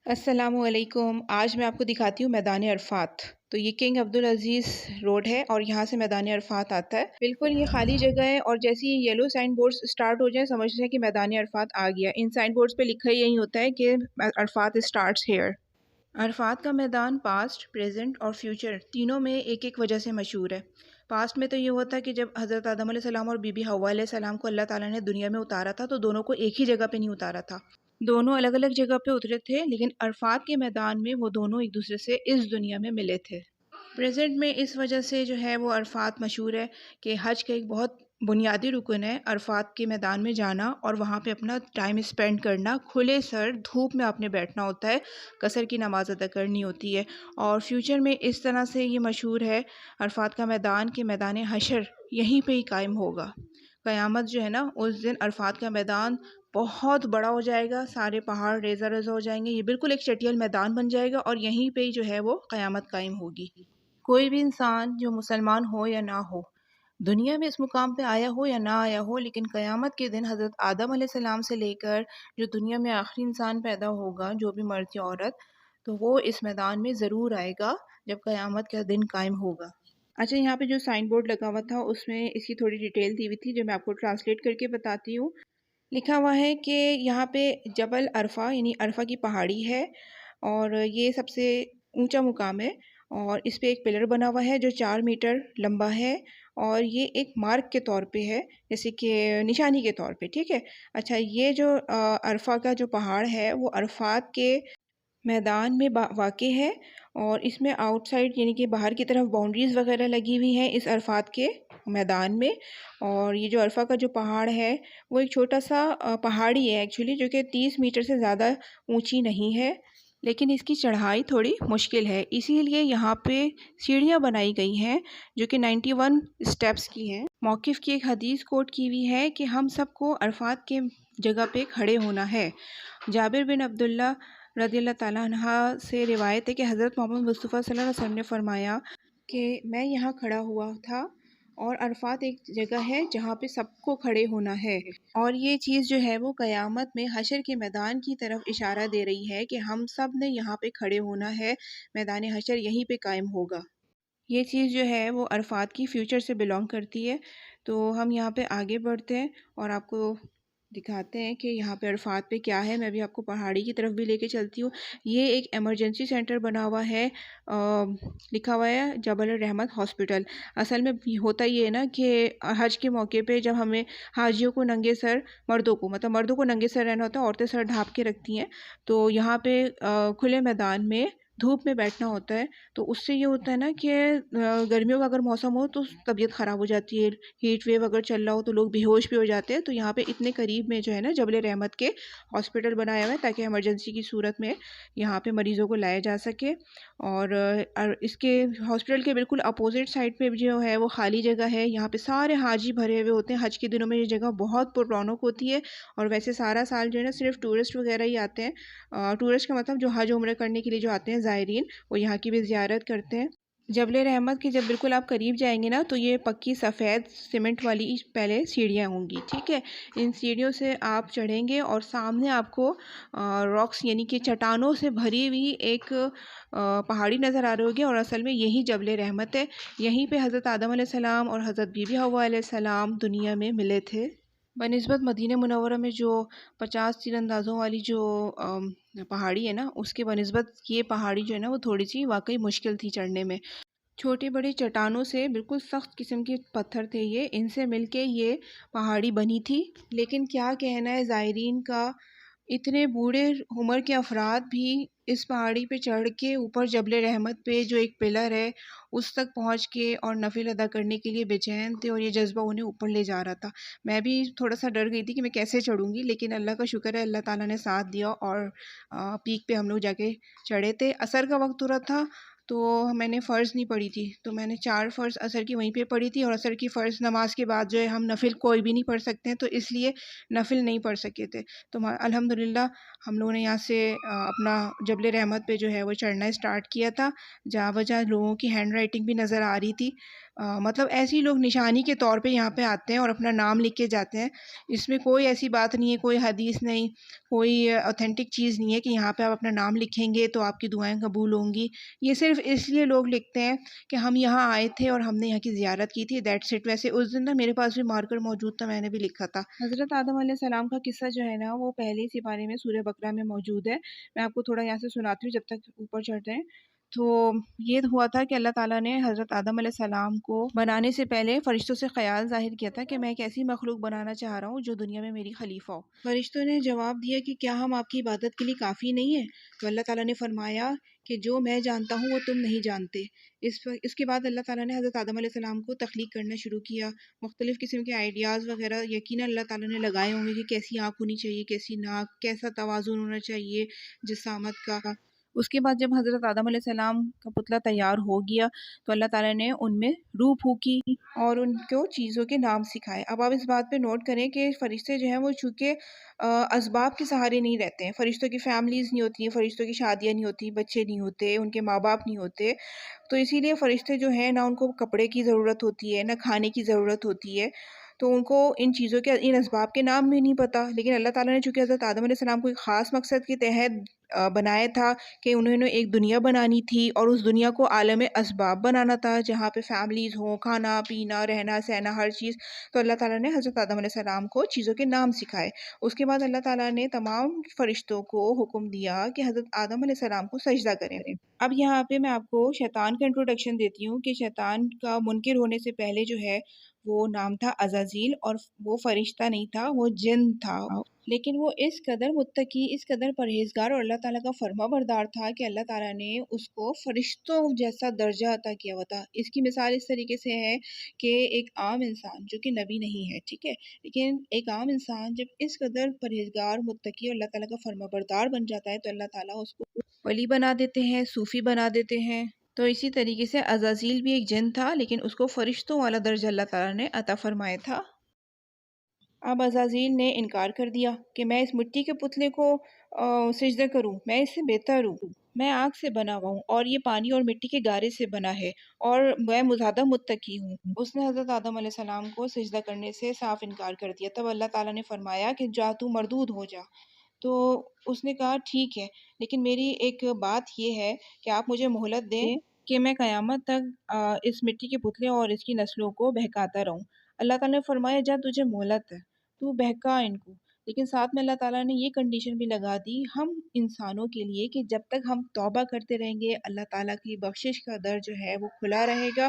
السلام علیکم۔ آج میں آپ کو دکھاتی ہوں میدان عرفات۔ تو یہ کنگ عبدالعزیز روڈ ہے اور یہاں سے میدان عرفات آتا ہے۔ بالکل یہ خالی جگہ ہے اور جیسے یہ یلو سائن بورڈز اسٹارٹ ہو جائیں سمجھتے ہیں کہ میدان عرفات آ گیا۔ ان سائن بورڈز پہ لکھا یہی ہوتا ہے کہ عرفات اسٹارٹس ہیئر۔ عرفات کا میدان پاسٹ، پریزنٹ اور فیوچر تینوں میں ایک ایک وجہ سے مشہور ہے۔ پاسٹ میں تو یہ ہوتا ہے کہ جب حضرت آدم علیہ السلام اور بی بی حوا علیہ السلام کو اللہ تعالیٰ نے دنیا میں اتارا تھا تو دونوں کو ایک ہی جگہ پہ نہیں اتارا تھا، دونوں الگ الگ جگہ پہ اترے تھے، لیکن عرفات کے میدان میں وہ دونوں ایک دوسرے سے اس دنیا میں ملے تھے۔ پریزنٹ میں اس وجہ سے جو ہے وہ عرفات مشہور ہے کہ حج کا ایک بہت بنیادی رکن ہے عرفات کے میدان میں جانا اور وہاں پہ اپنا ٹائم اسپینڈ کرنا، کھلے سر دھوپ میں آپ نے بیٹھنا ہوتا ہے، قصر کی نماز ادا کرنی ہوتی ہے۔ اور فیوچر میں اس طرح سے یہ مشہور ہے عرفات کا میدان کہ میدان حشر یہیں پہ ہی قائم ہوگا۔ قیامت جو ہے نا اس دن عرفات کا میدان بہت بڑا ہو جائے گا، سارے پہاڑ ریزہ ریزہ ہو جائیں گے، یہ بالکل ایک چٹیل میدان بن جائے گا اور یہیں پہ ہی جو ہے وہ قیامت قائم ہوگی۔ کوئی بھی انسان جو مسلمان ہو یا نہ ہو، دنیا میں اس مقام پہ آیا ہو یا نہ آیا ہو، لیکن قیامت کے دن حضرت آدم علیہ السلام سے لے کر جو دنیا میں آخری انسان پیدا ہوگا، جو بھی مرد یا عورت، تو وہ اس میدان میں ضرور آئے گا جب قیامت کا دن قائم ہوگا۔ اچھا، یہاں پہ جو سائن بورڈ لگا ہوا تھا اس میں اس کی تھوڑی ڈیٹیل دی ہوئی تھی جو میں آپ کو ٹرانسلیٹ کر کے بتاتی ہوں۔ لکھا ہوا ہے کہ یہاں پہ جبل عرفہ یعنی عرفہ کی پہاڑی ہے اور یہ سب سے اونچا مقام ہے اور اس پہ ایک پلر بنا ہوا ہے جو 4 میٹر لمبا ہے اور یہ ایک مارک کے طور پہ ہے، جیسے کہ نشانی کے طور پہ، ٹھیک ہے۔ اچھا، یہ جو عرفہ کا جو پہاڑ ہے وہ عرفات کے میدان میں واقع ہے اور اس میں آؤٹ سائڈ یعنی کہ باہر کی طرف باؤنڈریز وغیرہ لگی ہوئی ہیں اس عرفات کے میدان میں۔ اور یہ جو عرفہ کا جو پہاڑ ہے وہ ایک چھوٹا سا پہاڑی ہے ایکچولی، جو کہ 30 میٹر سے زیادہ اونچی نہیں ہے، لیکن اس کی چڑھائی تھوڑی مشکل ہے، اسی لیے یہاں پہ سیڑھیاں بنائی گئی ہیں جو کہ 91 اسٹیپس کی ہیں۔ موقف کی ایک حدیث کوٹ کی ہوئی ہے کہ ہم سب کو عرفات کے جگہ پہ کھڑے ہونا ہے۔ جابر بن عبداللہ رضی اللہ تعالیٰ عنہ سے روایت ہے کہ حضرت محمد مصطفیٰ صلی اللہ علیہ وسلم نے فرمایا کہ میں یہاں کھڑا ہوا تھا اور عرفات ایک جگہ ہے جہاں پہ سب کو کھڑے ہونا ہے، اور یہ چیز جو ہے وہ قیامت میں حشر کے میدان کی طرف اشارہ دے رہی ہے کہ ہم سب نے یہاں پہ کھڑے ہونا ہے، میدان حشر یہیں پہ قائم ہوگا۔ یہ چیز جو ہے وہ عرفات کی فیوچر سے بلانگ کرتی ہے۔ تو ہم یہاں پہ آگے بڑھتے ہیں اور آپ کو دکھاتے ہیں کہ یہاں پہ عرفات پہ کیا ہے۔ میں بھی آپ کو پہاڑی کی طرف بھی لے کے چلتی ہوں۔ یہ ایک ایمرجنسی سینٹر بنا ہوا ہے، لکھا ہوا ہے جبل الرحمت ہاسپٹل۔ اصل میں ہوتا یہ ہے نا کہ حج کے موقع پہ جب ہمیں حاجیوں کو ننگے سر، مردوں کو ننگے سر رہنا ہوتا ہے، عورتیں سر ڈھانپ کے رکھتی ہیں، تو یہاں پہ کھلے میدان میں دھوپ میں بیٹھنا ہوتا ہے، تو اس سے یہ ہوتا ہے نا کہ گرمیوں کا اگر موسم ہو تو طبیعت خراب ہو جاتی ہے، ہیٹ ویو اگر چل رہا ہو تو لوگ بے ہوش بھی ہو جاتے ہیں۔ تو یہاں پہ اتنے قریب میں جو ہے نا جبل رحمت کے ہاسپٹل بنایا ہوا ہے تاکہ ایمرجنسی کی صورت میں یہاں پہ مریضوں کو لایا جا سکے۔ اور اس کے ہاسپٹل کے بالکل اپوزٹ سائڈ پہ جو ہے وہ خالی جگہ ہے، یہاں پہ سارے حاجی بھرے ہوئے ہوتے ہیں۔ حج کے دنوں میں یہ جگہ بہت پر رونق ہوتی ہے اور ویسے سارا سال جو ہے نا صرف ٹورسٹ وغیرہ ہی آتے ہیں، ٹورسٹ کا مطلب جو حج عمرہ کرنے کے لیے جو آتے ہیں زائرین، وہ یہاں کی بھی زیارت کرتے ہیں۔ جبل رحمت کے جب بالکل آپ قریب جائیں گے نا تو یہ پکی سفید سیمنٹ والی پہلے سیڑھیاں ہوں گی، ٹھیک ہے۔ ان سیڑھیوں سے آپ چڑھیں گے اور سامنے آپ کو راکس یعنی کہ چٹانوں سے بھری ہوئی ایک پہاڑی نظر آ رہی ہوگی، اور اصل میں یہی جبل رحمت ہے۔ یہیں پہ حضرت آدم علیہ السلام اور حضرت بی بی حوا علیہ السلام دنیا میں ملے تھے۔ بنسبت مدینہ منورہ میں جو 50 تیر اندازوں والی جو پہاڑی ہے نا، اس کے بنسبت یہ پہاڑی جو ہے نا وہ تھوڑی سی واقعی مشکل تھی چڑھنے میں۔ چھوٹے بڑے چٹانوں سے بالکل سخت قسم کے پتھر تھے یہ، ان سے مل کے یہ پہاڑی بنی تھی۔ لیکن کیا کہنا ہے زائرین کا، اتنے بوڑھے عمر کے افراد بھی اس پہاڑی پہ چڑھ کے اوپر جبل رحمت پہ جو ایک پلر ہے اس تک پہنچ کے اور نفل ادا کرنے کے لیے بے چین تھے، اور یہ جذبہ انہیں اوپر لے جا رہا تھا۔ میں بھی تھوڑا سا ڈر گئی تھی کہ میں کیسے چڑھوں گی، لیکن اللہ کا شکر ہے اللہ تعالیٰ نے ساتھ دیا اور پیک پہ ہم لوگ جا کے چڑھے تھے۔ عصر کا وقت ہو رہا تھا تو میں نے فرض نہیں پڑھی تھی، تو میں نے 4 فرض عصر کی وہیں پہ پڑھی تھی، اور عصر کی فرض نماز کے بعد جو ہے ہم نفل کوئی بھی نہیں پڑھ سکتے ہیں، تو اس لیے نفل نہیں پڑھ سکے تھے۔ تو الحمدللہ ہم لوگوں نے یہاں سے اپنا جبل رحمت پہ جو ہے وہ چڑھنا اسٹارٹ کیا تھا۔ جہاں بجہاں لوگوں کی ہینڈ رائٹنگ بھی نظر آ رہی تھی، مطلب ایسے ہی لوگ نشانی کے طور پہ یہاں پہ آتے ہیں اور اپنا نام لکھ کے جاتے ہیں. اس میں کوئی ایسی بات نہیں ہے، کوئی حدیث نہیں، کوئی اوتھینٹک چیز نہیں ہے کہ یہاں پہ آپ اپنا نام لکھیں گے تو آپ کی دعائیں قبول ہوں گی. یہ صرف اس لیے لوگ لکھتے ہیں کہ ہم یہاں آئے تھے اور ہم نے یہاں کی زیارت کی تھی، دیٹس اٹ. ویسے اس دن نا میرے پاس بھی مارکر موجود تھا، میں نے بھی لکھا تھا. حضرت آدم علیہ السلام کا قصہ جو ہے نا وہ پہلے ہی سپارے میں سورہ بقرہ میں موجود ہے. میں آپ کو تھوڑا یہاں سے سناتی ہوں جب تک اوپر چڑھتے ہیں. تو یہ ہوا تھا کہ اللہ تعالیٰ نے حضرت آدم علیہ السلام کو بنانے سے پہلے فرشتوں سے خیال ظاہر کیا تھا کہ میں ایک ایسی مخلوق بنانا چاہ رہا ہوں جو دنیا میں میری خلیفہ ہو. فرشتوں نے جواب دیا کہ کیا ہم آپ کی عبادت کے لیے کافی نہیں ہیں؟ تو اللہ تعالیٰ نے فرمایا کہ جو میں جانتا ہوں وہ تم نہیں جانتے. اس کے بعد اللہ تعالیٰ نے حضرت آدم علیہ السلام کو تخلیق کرنا شروع کیا. مختلف قسم کے آئیڈیاز وغیرہ یقیناً اللہ تعالیٰ نے لگائے ہوں گے کہ کیسی آنکھ ہونی چاہیے، کیسی ناک، کیسا توازن ہونا چاہیے جسامت کا. اس کے بعد جب حضرت آدم علیہ السلام کا پتلا تیار ہو گیا تو اللہ تعالیٰ نے ان میں روح پھونکی اور ان کو چیزوں کے نام سکھائے. اب آپ اس بات پہ نوٹ کریں کہ فرشتے جو ہیں وہ چونکہ اسباب کے سہارے نہیں رہتے ہیں. فرشتوں کی فیملیز نہیں ہوتی ہیں، فرشتوں کی شادیاں نہیں ہوتی، بچے نہیں ہوتے، ان کے ماں باپ نہیں ہوتے. تو اسی لیے فرشتے جو ہیں نہ ان کو کپڑے کی ضرورت ہوتی ہے، نہ کھانے کی ضرورت ہوتی ہے. تو ان کو ان چیزوں کے، ان اسباب کے نام بھی نہیں پتہ. لیکن اللہ تعالیٰ نے چونکہ حضرت آدم علیہ السلام کو ایک خاص مقصد کے تحت بنایا تھا کہ انہوں نے ایک دنیا بنانی تھی اور اس دنیا کو عالم اسباب بنانا تھا جہاں پہ فیملیز ہوں، کھانا پینا، رہنا سہنا، ہر چیز. تو اللہ تعالیٰ نے حضرت آدم علیہ السلام کو چیزوں کے نام سکھائے. اس کے بعد اللہ تعالیٰ نے تمام فرشتوں کو حکم دیا کہ حضرت آدم علیہ السلام کو سجدہ کریں. اب یہاں پہ میں آپ کو شیطان کا انٹروڈکشن دیتی ہوں کہ شیطان کا منکر ہونے سے پہلے جو ہے وہ نام تھا عزازیل، اور وہ فرشتہ نہیں تھا، وہ جن تھا. لیکن وہ اس قدر متقی، اس قدر پرہیزگار اور اللہ تعالیٰ کا فرما بردار تھا کہ اللہ تعالیٰ نے اس کو فرشتوں جیسا درجہ عطا کیا ہوا تھا. اس کی مثال اس طریقے سے ہے کہ ایک عام انسان جو کہ نبی نہیں ہے، ٹھیک ہے، لیکن ایک عام انسان جب اس قدر پرہیزگار، متقی اور اللہ تعالیٰ کا فرما بردار بن جاتا ہے تو اللہ تعالیٰ اس کو ولی بنا دیتے ہیں، صوفی بنا دیتے ہیں. تو اسی طریقے سے عزازیل بھی ایک جن تھا لیکن اس کو فرشتوں والا درجہ اللہ تعالیٰ نے عطا فرمایا تھا. اب عزازیل نے انکار کر دیا کہ میں اس مٹی کے پتلے کو سجدہ کروں، میں اس سے بہتر ہوں، میں آگ سے بنا ہوا ہوں اور یہ پانی اور مٹی کے گارے سے بنا ہے اور میں زیادہ متقی ہوں. اس نے حضرت آدم علیہ السلام کو سجدہ کرنے سے صاف انکار کر دیا. تب اللہ تعالیٰ نے فرمایا کہ جا تو مردود ہو جا. تو اس نے کہا ٹھیک ہے، لیکن میری ایک بات یہ ہے کہ آپ مجھے مہلت دیں کہ میں قیامت تک اس مٹی کے پتلے اور اس کی نسلوں کو بہکاتا رہوں. اللہ تعالیٰ نے فرمایا جا تجھے مہلت ہے، تو بہکا ان کو. لیکن ساتھ میں اللہ تعالیٰ نے یہ کنڈیشن بھی لگا دی ہم انسانوں کے لیے کہ جب تک ہم توبہ کرتے رہیں گے اللہ تعالیٰ کی بخشش کا در جو ہے وہ کھلا رہے گا.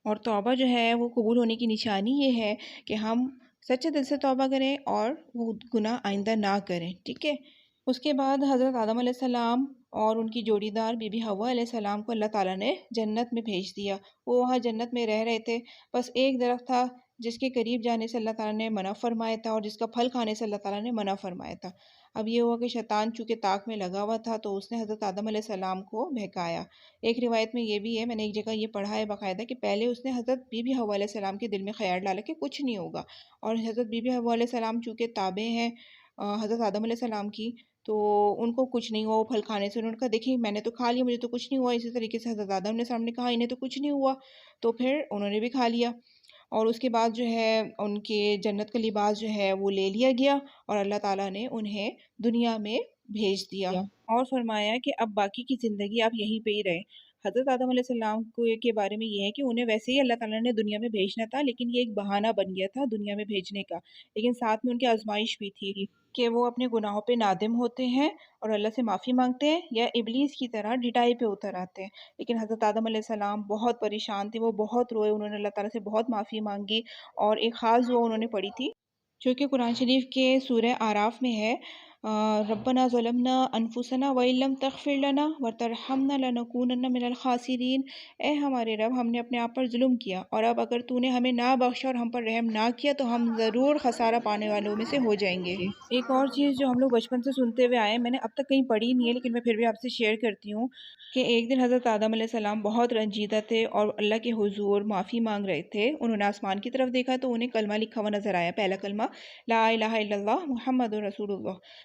اور توبہ جو ہے وہ قبول ہونے کی نشانی یہ ہے کہ ہم سچے دل سے توبہ کریں اور وہ گناہ آئندہ نہ کریں، ٹھیک ہے. اس کے بعد حضرت آدم علیہ السلام اور ان کی جوڑی دار بی بی حوا علیہ السلام کو اللہ تعالیٰ نے جنت میں بھیج دیا. وہ وہاں جنت میں رہ رہے تھے. بس ایک درخت تھا جس کے قریب جانے سے اللہ تعالیٰ نے منع فرمایا تھا اور جس کا پھل کھانے سے اللہ تعالیٰ نے منع فرمایا تھا. اب یہ ہوا کہ شیطان چونکہ طاق میں لگا ہوا تھا تو اس نے حضرت آدم علیہ السلام کو بہکایا. ایک روایت میں یہ بھی ہے، میں نے ایک جگہ یہ پڑھا ہے باقاعدہ، کہ پہلے اس نے حضرت بی بی حوا علیہ السلام کے دل میں خیال ڈالا کہ کچھ نہیں ہوگا، اور حضرت بی بی حوا علیہ السلام چونکہ تابع ہیں حضرت آدم علیہ السلام کی تو ان کو کچھ نہیں ہوا. وہ پھل کھانے سے انہوں نے کہا دیکھیں میں نے تو کھا لیا، مجھے تو کچھ نہیں ہوا. اسی طریقے سے حضرت آدم علیہ السلام نے کہا انہیں تو کچھ نہیں ہوا، تو پھر انہوں نے بھی کھا لیا. اور اس کے بعد جو ہے ان کے جنت کا لباس جو ہے وہ لے لیا گیا اور اللہ تعالیٰ نے انہیں دنیا میں بھیج دیا اور فرمایا کہ اب باقی کی زندگی آپ یہیں پہ ہی رہیں. حضرت آدم علیہ السلام کے بارے میں یہ ہے کہ انہیں ویسے ہی اللہ تعالیٰ نے دنیا میں بھیجنا تھا، لیکن یہ ایک بہانہ بن گیا تھا دنیا میں بھیجنے کا. لیکن ساتھ میں ان کی آزمائش بھی تھی کہ وہ اپنے گناہوں پہ نادم ہوتے ہیں اور اللہ سے معافی مانگتے ہیں یا ابلیس کی طرح ڈٹائی پہ اتر آتے ہیں. لیکن حضرت آدم علیہ السلام بہت پریشان تھے، وہ بہت روئے، انہوں نے اللہ تعالیٰ سے بہت معافی مانگی اور ایک خاص دعا انہوں نے پڑھی تھی جو کہ قرآن شریف کے سورہ اعراف میں ہے، ربنا ظلمنا انفسنا وَإِن لَّمْ تَغْفِرْ لَنَا وَتَرْحَمْنَا لَنَكُونَنَّ مِنَ الْخَاسِرِينَ. اے ہمارے رب ہم نے اپنے آپ پر ظلم کیا اور اب اگر تو نے ہمیں نہ بخشا اور ہم پر رحم نہ کیا تو ہم ضرور خسارہ پانے والوں میں سے ہو جائیں گے. ایک اور چیز جو ہم لوگ بچپن سے سنتے ہوئے آئے ہیں، میں نے اب تک کہیں پڑھی نہیں ہے لیکن میں پھر بھی آپ سے شیئر کرتی ہوں کہ ایک دن حضرت آدم علیہ السلام بہت رنجیدہ تھے اور اللہ کے حضور معافی مانگ رہے تھے. انہوں نے آسمان کی طرف دیکھا تو انہیں کلمہ لکھا ہوا نظر آیا، پہلا کلمہ لا الہ الا اللہ محمد رسول اللہ.